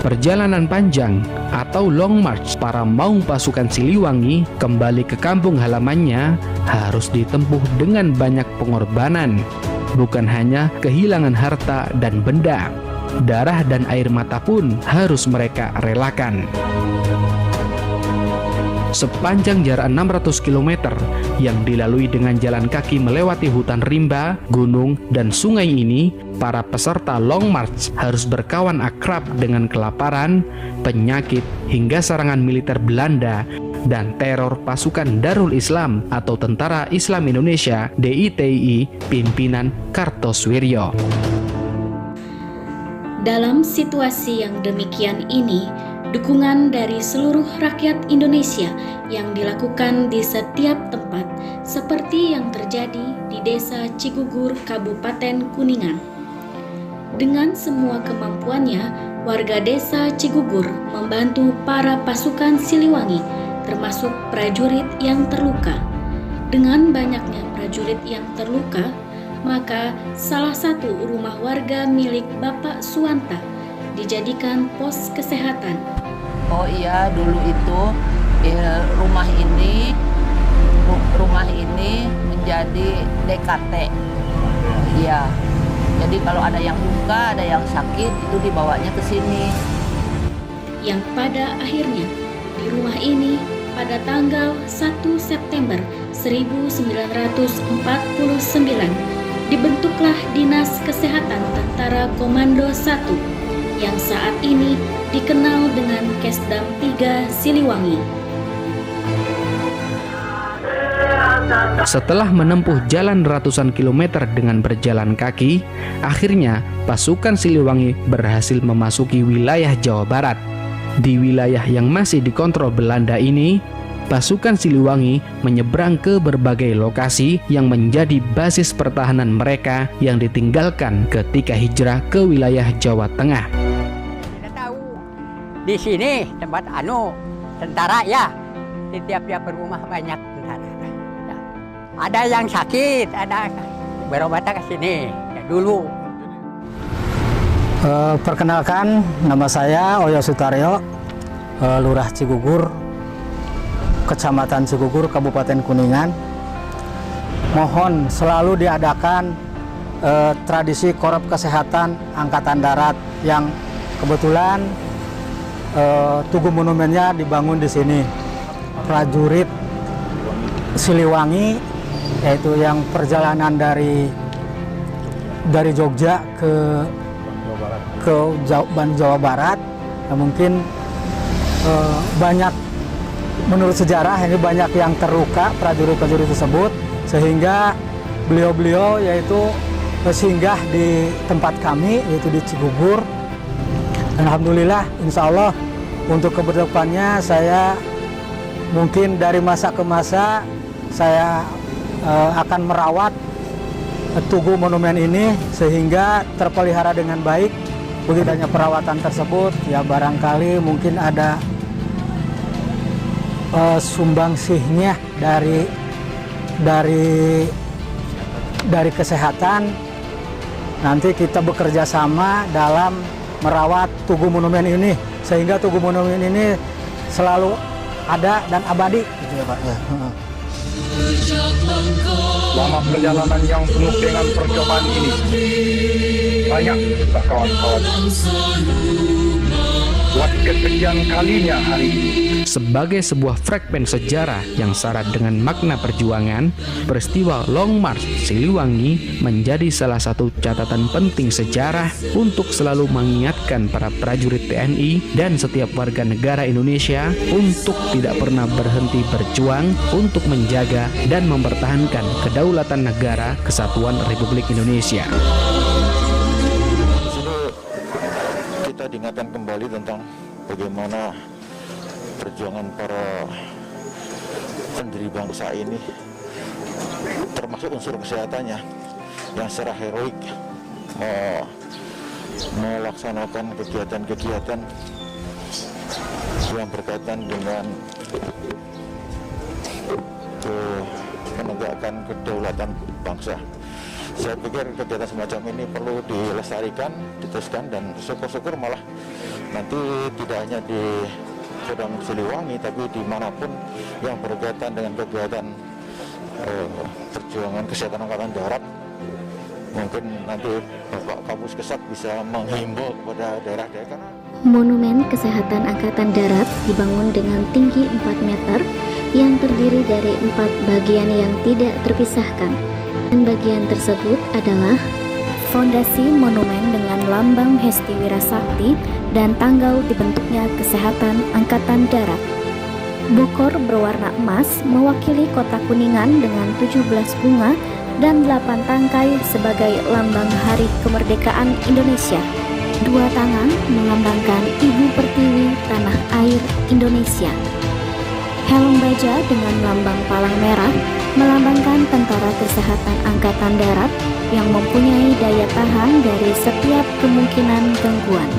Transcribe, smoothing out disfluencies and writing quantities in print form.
Perjalanan panjang atau long march para maung pasukan Siliwangi kembali ke kampung halamannya harus ditempuh dengan banyak pengorbanan. Bukan hanya kehilangan harta dan benda, darah dan air mata pun harus mereka relakan. Sepanjang jarak 600 km yang dilalui dengan jalan kaki melewati hutan rimba, gunung, dan sungai ini, para peserta long march harus berkawan akrab dengan kelaparan, penyakit, hingga serangan militer Belanda dan teror pasukan Darul Islam atau Tentara Islam Indonesia DITI pimpinan Kartosoewirjo. Dalam situasi yang demikian ini, dukungan dari seluruh rakyat Indonesia yang dilakukan di setiap tempat, seperti yang terjadi di Desa Cigugur, Kabupaten Kuningan. Dengan semua kemampuannya, warga Desa Cigugur membantu para pasukan Siliwangi, termasuk prajurit yang terluka. Dengan banyaknya prajurit yang terluka, maka salah satu rumah warga milik Bapak Suwanta dijadikan pos kesehatan. Oh iya, dulu itu rumah ini menjadi DKT. Iya. Jadi kalau ada yang luka, ada yang sakit, itu dibawanya ke sini. Yang pada akhirnya di rumah ini pada tanggal 1 September 1949 dibentuklah Dinas Kesehatan Tentara Komando 1 yang saat ini dikenal dengan Kesdam 3 Siliwangi. Setelah menempuh jalan ratusan kilometer dengan berjalan kaki, akhirnya pasukan Siliwangi berhasil memasuki wilayah Jawa Barat. Di wilayah yang masih dikontrol Belanda ini, pasukan Siliwangi menyeberang ke berbagai lokasi yang menjadi basis pertahanan mereka yang ditinggalkan ketika hijrah ke wilayah Jawa Tengah. Kita tahu di sini tempat tentara ya, di tiap-tiap rumah banyak tentara. Ya. Ada yang sakit, ada berobat ke sini ya, dulu. Perkenalkan, nama saya Oyo Sutaryo, Lurah Cigugur, Kecamatan Cigugur, Kabupaten Kuningan. Mohon selalu diadakan tradisi Korps Kesehatan Angkatan Darat yang kebetulan Tugu Monumennya dibangun di sini. Prajurit Siliwangi, yaitu yang perjalanan dari Jogja ke Jawa Barat, mungkin banyak, menurut sejarah ini banyak yang terluka prajurit-prajurit tersebut, sehingga beliau-beliau yaitu singgah di tempat kami, yaitu di Cigugur. Alhamdulillah, insya Allah untuk kedepannya saya mungkin dari masa ke masa saya akan merawat Tugu Monumen ini sehingga terpelihara dengan baik. Begitu banyak perawatan tersebut, ya barangkali mungkin ada sumbangsihnya dari kesehatan. Nanti kita bekerja sama dalam merawat Tugu Monumen ini sehingga Tugu Monumen ini selalu ada dan abadi, gitu ya Pak. Ya. Selama perjalanan yang penuh dengan percobaan ini, banyak juga kawan-kawan buat kesekian kalinya hari ini. Sebagai sebuah fragmen sejarah yang syarat dengan makna perjuangan, peristiwa Long March Siliwangi menjadi salah satu catatan penting sejarah untuk selalu mengingatkan para prajurit TNI dan setiap warga negara Indonesia untuk tidak pernah berhenti berjuang untuk menjaga dan mempertahankan kedaulatan negara Kesatuan Republik Indonesia. Di sini kita diingatkan kembali tentang bagaimana perjuangan para pendiri bangsa ini, termasuk unsur kesehatannya yang secara heroik melaksanakan kegiatan-kegiatan yang berkaitan dengan menegakkan kedaulatan bangsa. Saya pikir kegiatan semacam ini perlu dilestarikan, diteruskan, dan syukur-syukur malah nanti tidak hanya di Kodam Siliwangi, tapi dimanapun yang berkaitan dengan kegiatan perjuangan kesehatan Angkatan Darat, mungkin nanti Bapak Kapus Kesat bisa menghimbau kepada daerah-daerah. Karena Monumen Kesehatan Angkatan Darat dibangun dengan tinggi 4 meter yang terdiri dari 4 bagian yang tidak terpisahkan. Dan bagian tersebut adalah fondasi monumen dengan lambang Hesti Wirasakti dan tanggal dibentuknya Kesehatan Angkatan Darat. Bokor berwarna emas mewakili kota Kuningan dengan 17 bunga dan 8 tangkai sebagai lambang Hari Kemerdekaan Indonesia. 2 tangan melambangkan Ibu Pertiwi Tanah Air Indonesia. Helm baja dengan lambang palang merah melambangkan Tentara Kesehatan Angkatan Darat yang mempunyai daya tahan dari setiap kemungkinan gangguan.